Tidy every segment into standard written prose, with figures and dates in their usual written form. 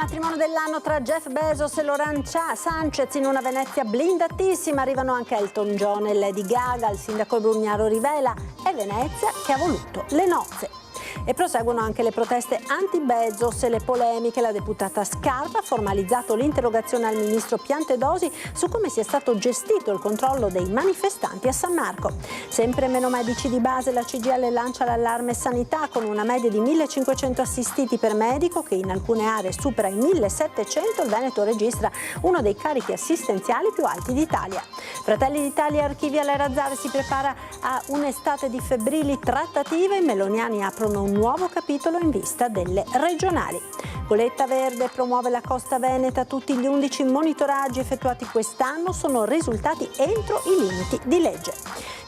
matrimonio dell'anno tra Jeff Bezos e Loren Sanchez in una Venezia blindatissima. Arrivano anche Elton John e Lady Gaga. Il sindaco Brugnaro rivela: è Venezia che ha voluto le nozze. E proseguono anche le proteste anti-Bezos e le polemiche. La deputata Scarpa ha formalizzato l'interrogazione al ministro Piantedosi su come sia stato gestito il controllo dei manifestanti a San Marco. Sempre meno medici di base, la CGIL lancia l'allarme sanità con una media di 1.500 assistiti per medico che in alcune aree supera i 1.700. Il Veneto registra uno dei carichi assistenziali più alti d'Italia. Fratelli d'Italia archivia l'Erazzar e si prepara a un'estate di febbrili trattative. I meloniani aprono un nuovo capitolo in vista delle regionali. Goletta Verde promuove la costa veneta. Tutti gli 11 monitoraggi effettuati quest'anno sono risultati entro i limiti di legge.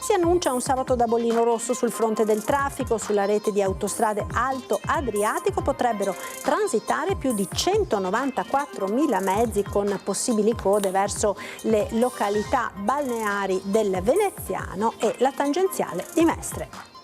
Si annuncia un sabato da bollino rosso sul fronte del traffico. Sulla rete di autostrade Alto Adriatico potrebbero transitare più di 194.000 mezzi con possibili code verso le località balneari del Veneziano e la tangenziale di Mestre.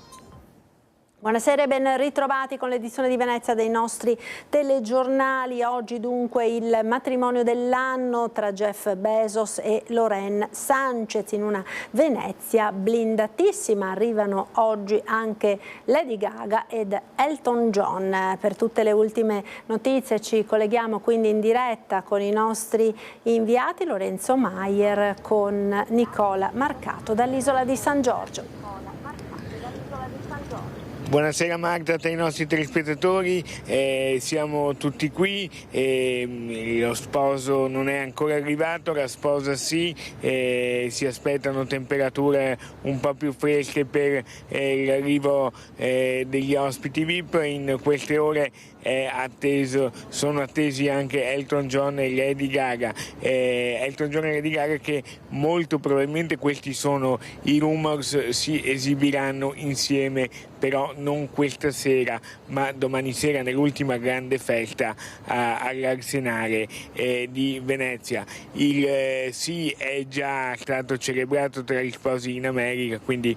Buonasera e ben ritrovati con l'edizione di Venezia dei nostri telegiornali. Oggi dunque il matrimonio dell'anno tra Jeff Bezos e Loren Sanchez in una Venezia blindatissima. Arrivano oggi anche Lady Gaga ed Elton John. Per tutte le ultime notizie ci colleghiamo quindi in diretta con i nostri inviati Lorenzo Maier con Nicola Marcato dall'isola di San Giorgio. Buonasera Magda, ai nostri telespettatori, siamo tutti qui, lo sposo non è ancora arrivato, la sposa sì, si aspettano temperature un po' più fresche per l'arrivo degli ospiti VIP. In queste ore sono attesi anche Elton John e Lady Gaga. Elton John e Lady Gaga che molto probabilmente, questi sono i rumors, si esibiranno insieme, però non questa sera ma domani sera nell'ultima grande festa all'Arsenale di Venezia. Il sì è già stato celebrato tra gli sposi in America, quindi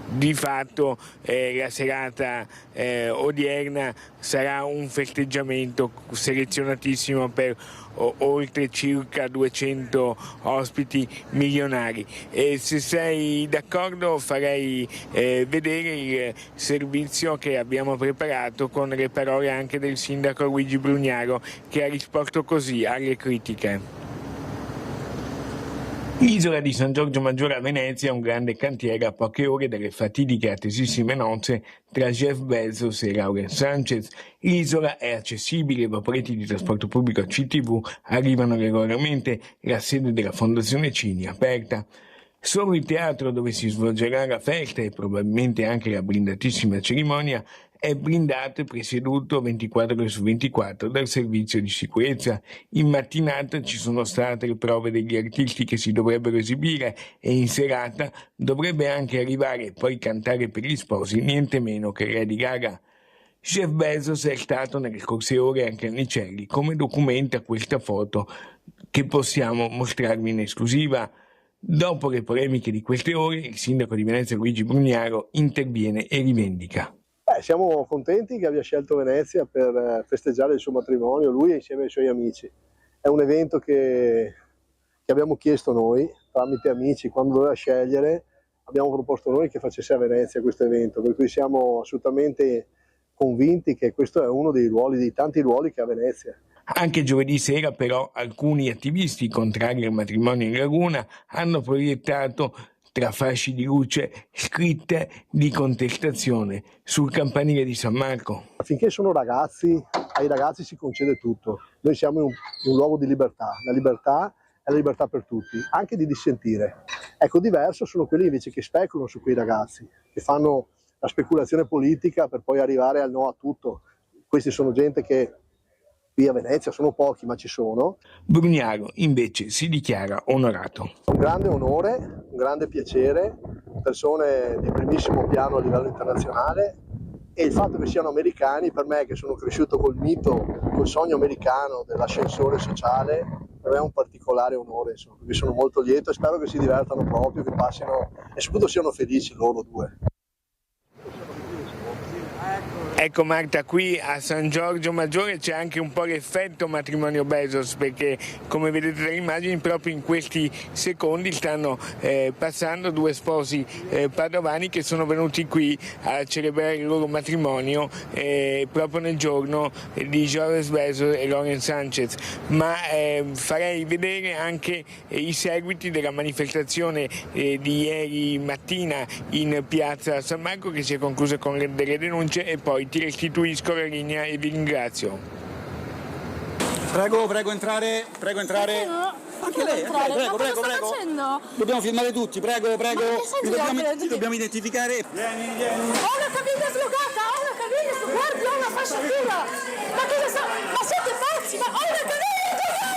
di fatto la serata odierna sarà un festeggiamento selezionatissimo per oltre circa 200 ospiti milionari. E se sei d'accordo farei vedere il servizio che abbiamo preparato con le parole anche del sindaco Luigi Brugnaro, che ha risposto così alle critiche. L'isola di San Giorgio Maggiore a Venezia è un grande cantiere a poche ore dalle fatidiche e attesissime nozze tra Jeff Bezos e Loren Sanchez. L'isola è accessibile, i vaporetti di trasporto pubblico CTV arrivano regolarmente, la sede della Fondazione Cini è aperta. Solo il teatro dove si svolgerà la festa e probabilmente anche la blindatissima cerimonia è blindato e presieduto 24 ore su 24 dal servizio di sicurezza. In mattinata ci sono state le prove degli artisti che si dovrebbero esibire e in serata dovrebbe anche arrivare e poi cantare per gli sposi niente meno che Lady Gaga. Jeff Bezos è stato nelle scorse ore anche a Nicelli, come documenta questa foto che possiamo mostrarvi in esclusiva. Dopo le polemiche di queste ore, il sindaco di Venezia Luigi Brugnaro interviene e rivendica. Siamo contenti che abbia scelto Venezia per festeggiare il suo matrimonio, lui insieme ai suoi amici. È un evento che abbiamo chiesto noi, tramite amici, quando doveva scegliere, abbiamo proposto noi che facesse a Venezia questo evento, per cui siamo assolutamente convinti che questo è uno dei ruoli, dei tanti ruoli che ha Venezia. Anche giovedì sera però alcuni attivisti contrari al matrimonio in Laguna hanno proiettato tra fasci di luce scritte di contestazione sul campanile di San Marco. Finché sono ragazzi, ai ragazzi si concede tutto. Noi siamo in un luogo di libertà. La libertà è la libertà per tutti, anche di dissentire. Ecco, diverso sono quelli invece che speculano su quei ragazzi, che fanno la speculazione politica per poi arrivare al no a tutto. Questi sono gente che qui a Venezia sono pochi, ma ci sono. Brugnaro invece si dichiara onorato. Un grande onore, un grande piacere, persone di primissimo piano a livello internazionale, e il fatto che siano americani, per me che sono cresciuto col mito, col sogno americano dell'ascensore sociale, per me è un particolare onore, insomma, quindi sono molto lieto e spero che si divertano proprio, che passino e soprattutto siano felici loro due. Ecco Marta, qui a San Giorgio Maggiore c'è anche un po' l'effetto matrimonio Bezos, perché come vedete dalle immagini proprio in questi secondi stanno passando due sposi padovani che sono venuti qui a celebrare il loro matrimonio proprio nel giorno di George Bezos e Lauren Sanchez. Ma farei vedere anche i seguiti della manifestazione di ieri mattina in piazza San Marco, che si è conclusa con delle denunce, e poi ti restituisco la linea e vi ringrazio. Prego entrare. Anche lei, prego. Facendo? Dobbiamo filmare tutti, prego. Dobbiamo identificare. Vieni. Ho una cabina slogata, guardi, ho una fasciatura. Ma cosa sta? Ma siete pazzi? Ma ho una cabina slogata!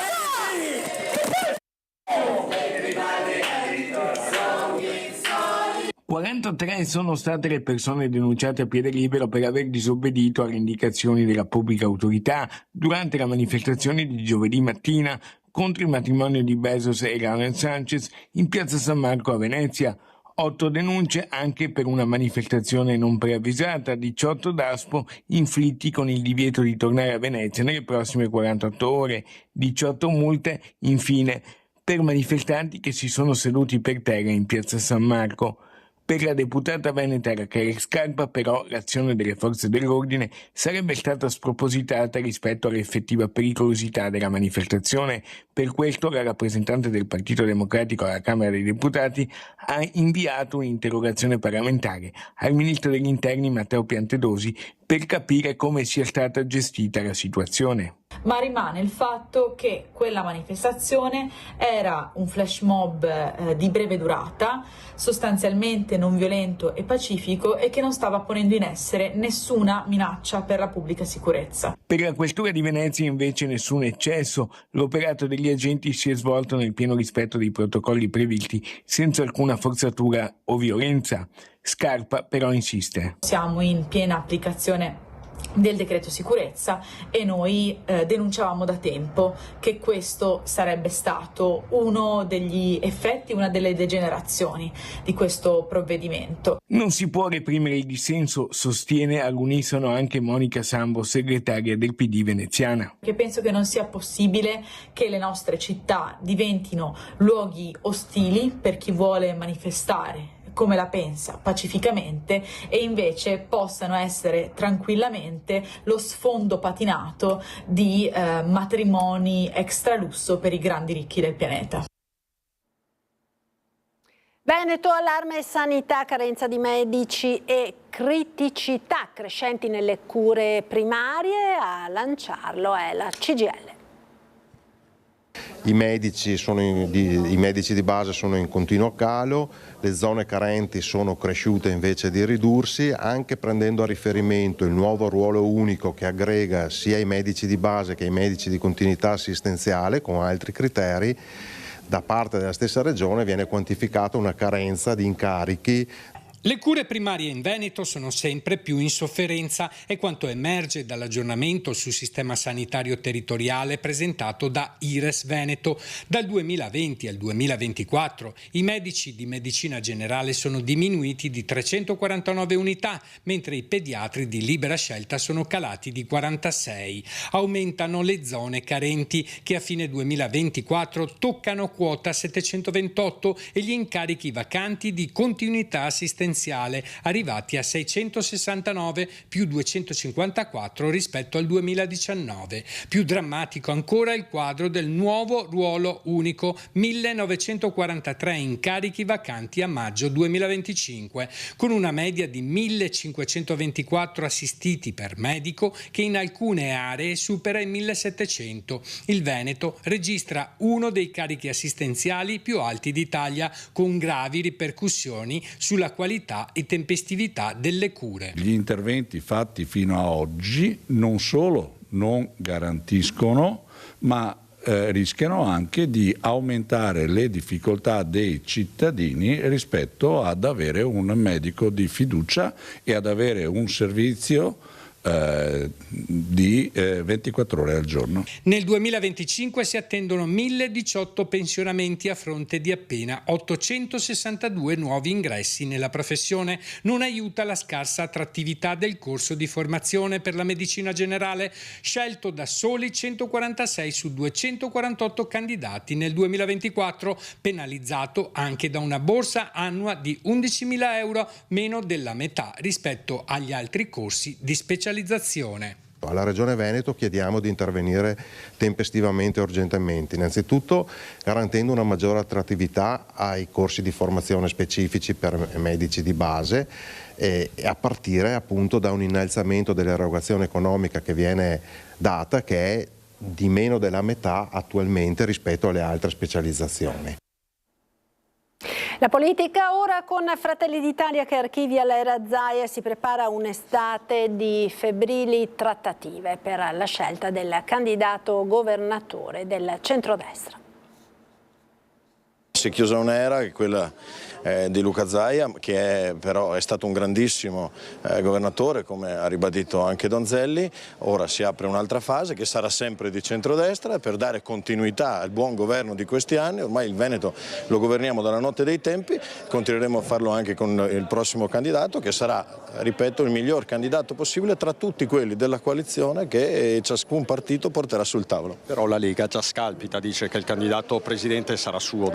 43 sono state le persone denunciate a piede libero per aver disobbedito alle indicazioni della pubblica autorità durante la manifestazione di giovedì mattina contro il matrimonio di Bezos e Lauren Sanchez in piazza San Marco a Venezia. 8 denunce anche per una manifestazione non preavvisata, 18 DASPO inflitti con il divieto di tornare a Venezia nelle prossime 48 ore, 18 multe infine per manifestanti che si sono seduti per terra in piazza San Marco. Per la deputata veneta Rachele Scarpa, però, l'azione delle forze dell'ordine sarebbe stata spropositata rispetto all'effettiva pericolosità della manifestazione. Per questo la rappresentante del Partito Democratico alla Camera dei Deputati ha inviato un'interrogazione parlamentare al Ministro degli Interni Matteo Piantedosi per capire come sia stata gestita la situazione. Ma rimane il fatto che quella manifestazione era un flash mob di breve durata, sostanzialmente non violento e pacifico, e che non stava ponendo in essere nessuna minaccia per la pubblica sicurezza. Per la Questura di Venezia invece nessun eccesso, l'operato degli agenti si è svolto nel pieno rispetto dei protocolli previsti, senza alcuna forzatura o violenza. Scarpa però insiste. Siamo in piena applicazione del decreto sicurezza e noi denunciavamo da tempo che questo sarebbe stato uno degli effetti, una delle degenerazioni di questo provvedimento. Non si può reprimere il dissenso, sostiene all'unisono anche Monica Sambo, segretaria del PD veneziana. Che penso che non sia possibile che le nostre città diventino luoghi ostili per chi vuole manifestare come la pensa pacificamente, e invece possano essere tranquillamente lo sfondo patinato di matrimoni extra lusso per i grandi ricchi del pianeta. Veneto, allarme sanità, carenza di medici e criticità crescenti nelle cure primarie. A lanciarlo è la CGIL. I medici di base sono in continuo calo, le zone carenti sono cresciute invece di ridursi, anche prendendo a riferimento il nuovo ruolo unico che aggrega sia i medici di base che i medici di continuità assistenziale con altri criteri. Da parte della stessa regione viene quantificata una carenza di incarichi. Le cure primarie in Veneto sono sempre più in sofferenza, è quanto emerge dall'aggiornamento sul sistema sanitario territoriale presentato da IRES Veneto. Dal 2020 al 2024 i medici di medicina generale sono diminuiti di 349 unità, mentre i pediatri di libera scelta sono calati di 46. Aumentano le zone carenti, che a fine 2024 toccano quota 728, e gli incarichi vacanti di continuità assistenziale, arrivati a 669 più 254 rispetto al 2019. Più drammatico ancora il quadro del nuovo ruolo unico, 1943 incarichi vacanti a maggio 2025, con una media di 1524 assistiti per medico, che in alcune aree supera i 1700. Il Veneto registra uno dei carichi assistenziali più alti d'Italia, con gravi ripercussioni sulla qualità e tempestività delle cure. Gli interventi fatti fino a oggi non solo non garantiscono, ma rischiano anche di aumentare le difficoltà dei cittadini rispetto ad avere un medico di fiducia e ad avere un servizio di 24 ore al giorno. Nel 2025 si attendono 1018 pensionamenti a fronte di appena 862 nuovi ingressi nella professione. Non aiuta la scarsa attrattività del corso di formazione per la medicina generale, scelto da soli 146 su 248 candidati nel 2024, penalizzato anche da una borsa annua di 11.000 euro, meno della metà rispetto agli altri corsi di specializzazione. Alla Regione Veneto chiediamo di intervenire tempestivamente e urgentemente, innanzitutto garantendo una maggiore attrattività ai corsi di formazione specifici per medici di base e a partire appunto da un innalzamento dell'erogazione economica che viene data, che è di meno della metà attualmente rispetto alle altre specializzazioni. La politica ora con Fratelli d'Italia che archivia l'era Zaia, si prepara un'estate di febbrili trattative per la scelta del candidato governatore del centrodestra. Si è chiusa un'era, che è quella di Luca Zaia, che però è stato un grandissimo governatore, come ha ribadito anche Donzelli. Ora si apre un'altra fase che sarà sempre di centrodestra per dare continuità al buon governo di questi anni. Ormai il Veneto lo governiamo dalla notte dei tempi, continueremo a farlo anche con il prossimo candidato, che sarà, ripeto, il miglior candidato possibile tra tutti quelli della coalizione che ciascun partito porterà sul tavolo. Però la Lega già scalpita, dice che il candidato presidente sarà suo.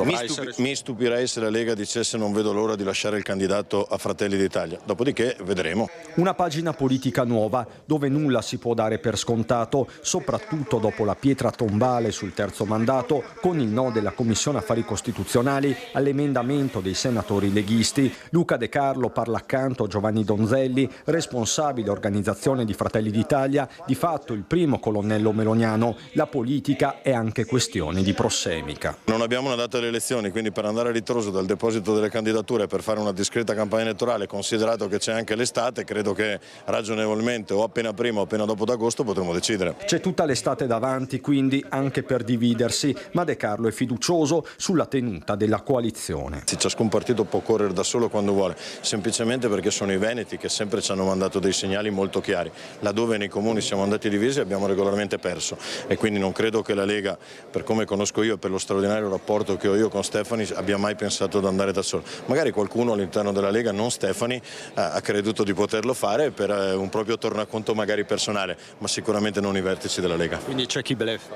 Mi stupirei se la Lega dicesse non vedo l'ora di lasciare il candidato a Fratelli d'Italia, dopodiché vedremo. Una pagina politica nuova dove nulla si può dare per scontato, soprattutto dopo la pietra tombale sul terzo mandato, con il no della Commissione Affari Costituzionali all'emendamento dei senatori leghisti. Luca De Carlo parla accanto a Giovanni Donzelli, responsabile organizzazione di Fratelli d'Italia, di fatto il primo colonnello meloniano. La politica è anche questione di prossemica. Non abbiamo una data delle elezioni, quindi per andare a ritroso dal deposito delle candidature per fare una discreta campagna elettorale, considerato che c'è anche l'estate, credo che ragionevolmente o appena prima o appena dopo d'agosto potremo decidere. C'è tutta l'estate davanti, quindi, anche per dividersi, ma De Carlo è fiducioso sulla tenuta della coalizione. Ciascun partito può correre da solo quando vuole, semplicemente perché sono i veneti che sempre ci hanno mandato dei segnali molto chiari. Laddove nei comuni siamo andati divisi abbiamo regolarmente perso e quindi non credo che la Lega, per come conosco io e per lo straordinario rapporto che ho io con Stefani, abbia mai pensato ad andare da solo. Magari qualcuno all'interno della Lega, non Stefani, ha creduto di poterlo fare per un proprio tornaconto magari personale, ma sicuramente non i vertici della Lega. Quindi c'è chi bleffa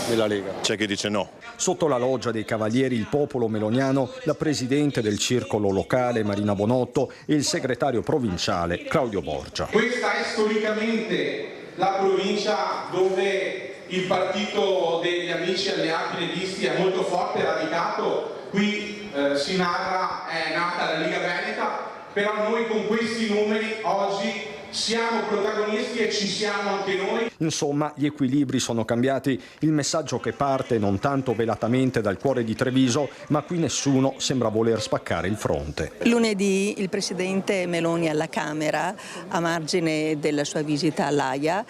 della Lega. C'è chi dice no. Sotto la loggia dei Cavalieri il Popolo meloniano, la presidente del circolo locale Marina Bonotto e il segretario provinciale Claudio Borgia. Questa è storicamente la provincia dove il partito degli amici alleati leghisti è molto forte, radicato. Qui si narra, è nata la Lega Veneta, però noi con questi numeri oggi siamo protagonisti e ci siamo anche noi. Insomma, gli equilibri sono cambiati, il messaggio che parte non tanto velatamente dal cuore di Treviso, ma qui nessuno sembra voler spaccare il fronte. Lunedì il presidente Meloni alla Camera, a margine della sua visita all'Aia,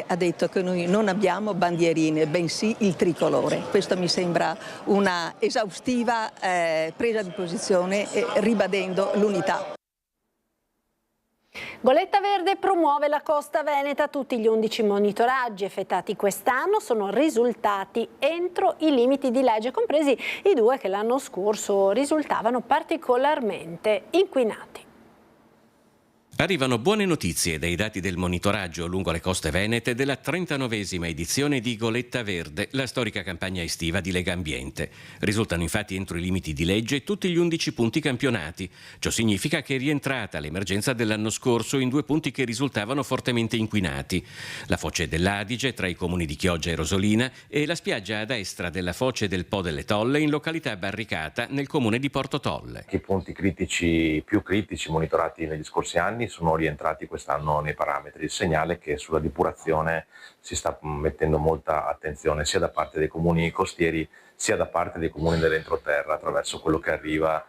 ha detto che noi non abbiamo bandierine, bensì il tricolore. Questo mi sembra una esaustiva presa di posizione, ribadendo l'unità. Goletta Verde promuove la Costa Veneta. Tutti gli 11 monitoraggi effettuati quest'anno sono risultati entro i limiti di legge, compresi i 2 che l'anno scorso risultavano particolarmente inquinati. Arrivano buone notizie dai dati del monitoraggio lungo le coste venete della 39esima edizione di Goletta Verde, la storica campagna estiva di Lega Ambiente. Risultano infatti entro i limiti di legge tutti gli 11 punti campionati. Ciò significa che è rientrata l'emergenza dell'anno scorso in 2 punti che risultavano fortemente inquinati. La foce dell'Adige tra i comuni di Chioggia e Rosolina e la spiaggia a destra della foce del Po delle Tolle in località Barricata nel comune di Porto Tolle. I punti critici, più critici monitorati negli scorsi anni sono rientrati quest'anno nei parametri. Il segnale che sulla depurazione si sta mettendo molta attenzione sia da parte dei comuni costieri sia da parte dei comuni dell'entroterra attraverso quello che arriva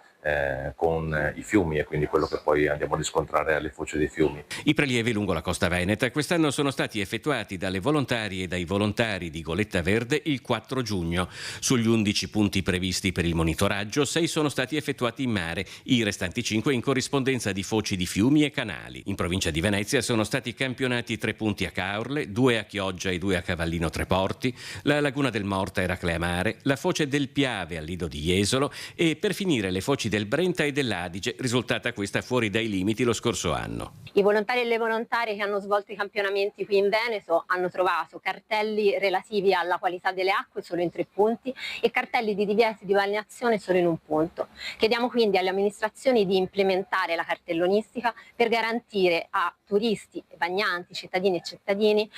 con i fiumi e quindi quello che poi andiamo a riscontrare alle foci dei fiumi. I prelievi lungo la costa veneta quest'anno sono stati effettuati dalle volontarie e dai volontari di Goletta Verde il 4 giugno. Sugli 11 punti previsti per il monitoraggio, 6 sono stati effettuati in mare, i restanti 5 in corrispondenza di foci di fiumi e canali. In provincia di Venezia sono stati campionati 3 punti a Caorle, 2 a Chioggia e 2 a Cavallino Treporti, la laguna del Morta e Eraclea Mare, la foce del Piave al Lido di Jesolo e per finire le foci del Brenta e dell'Adige, risultata questa fuori dai limiti lo scorso anno. I volontari e le volontarie che hanno svolto i campionamenti qui in Veneto hanno trovato cartelli relativi alla qualità delle acque solo in 3 punti e cartelli di divieti di balneazione solo in 1 punto. Chiediamo quindi alle amministrazioni di implementare la cartellonistica per garantire a turisti, bagnanti, cittadini e cittadini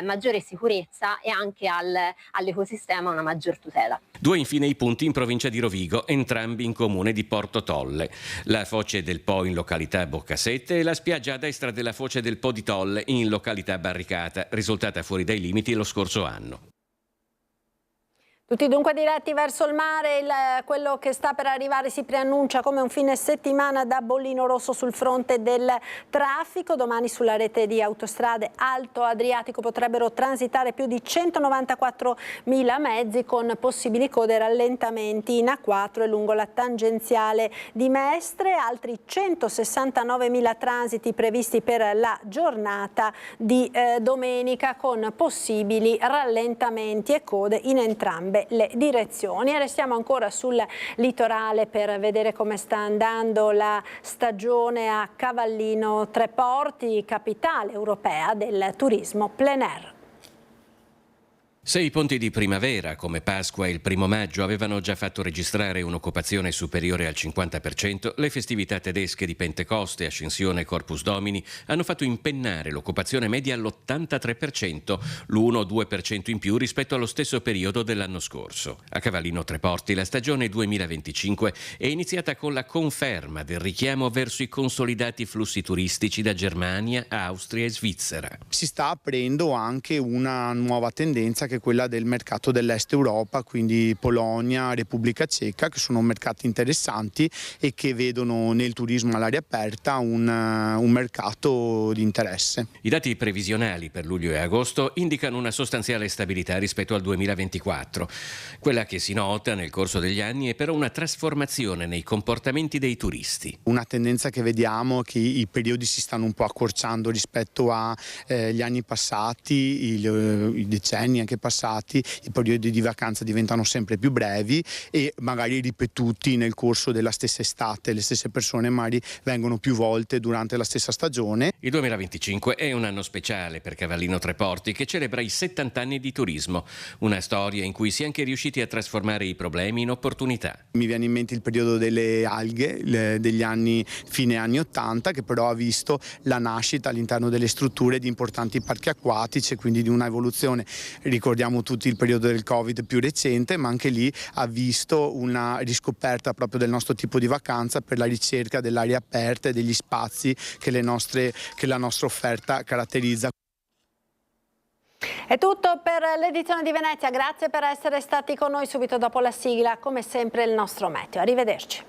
maggiore sicurezza e anche all'ecosistema una maggior tutela. 2 infine i punti in provincia di Rovigo, entrambi in comune di Porto Tolle. La foce del Po in località Boccasette e la spiaggia a destra della foce del Po di Tolle in località Barricata, risultata fuori dai limiti lo scorso anno. Tutti dunque diretti verso il mare, quello che sta per arrivare si preannuncia come un fine settimana da bollino rosso sul fronte del traffico. Domani sulla rete di autostrade Alto Adriatico potrebbero transitare più di 194.000 mezzi con possibili code e rallentamenti in A4 e lungo la tangenziale di Mestre, altri 169.000 transiti previsti per la giornata di domenica con possibili rallentamenti e code in entrambe le direzioni. E restiamo ancora sul litorale per vedere come sta andando la stagione a Cavallino Treporti, capitale europea del turismo plein air. Se i ponti di primavera, come Pasqua e il 1° maggio, avevano già fatto registrare un'occupazione superiore al 50%, le festività tedesche di Pentecoste, Ascensione e Corpus Domini hanno fatto impennare l'occupazione media all'83%, l'1-2% in più rispetto allo stesso periodo dell'anno scorso. A Cavallino Treporti la stagione 2025 è iniziata con la conferma del richiamo verso i consolidati flussi turistici da Germania, Austria e Svizzera. Si sta aprendo anche una nuova tendenza che è quella del mercato dell'Est Europa, quindi Polonia, Repubblica Ceca, che sono mercati interessanti e che vedono nel turismo all'aria aperta un mercato di interesse. I dati previsionali per luglio e agosto indicano una sostanziale stabilità rispetto al 2024. Quella che si nota nel corso degli anni è però una trasformazione nei comportamenti dei turisti. Una tendenza che vediamo è che i periodi si stanno un po' accorciando rispetto agli anni passati, i decenni anche passati, i periodi di vacanza diventano sempre più brevi e magari ripetuti nel corso della stessa estate. Le stesse persone magari vengono più volte durante la stessa stagione. Il 2025 è un anno speciale per Cavallino Treporti, che celebra i 70 anni di turismo, una storia in cui si è anche riusciti a trasformare i problemi in opportunità. Mi viene in mente il periodo delle alghe degli anni fine anni 80, che però ha visto la nascita all'interno delle strutture di importanti parchi acquatici e quindi di una evoluzione. Ricordiamo tutti il periodo del Covid più recente, ma anche lì ha visto una riscoperta proprio del nostro tipo di vacanza per la ricerca dell'aria aperta e degli spazi che la nostra offerta caratterizza. È tutto per l'edizione di Venezia, grazie per essere stati con noi. Subito dopo la sigla, come sempre, il nostro meteo. Arrivederci.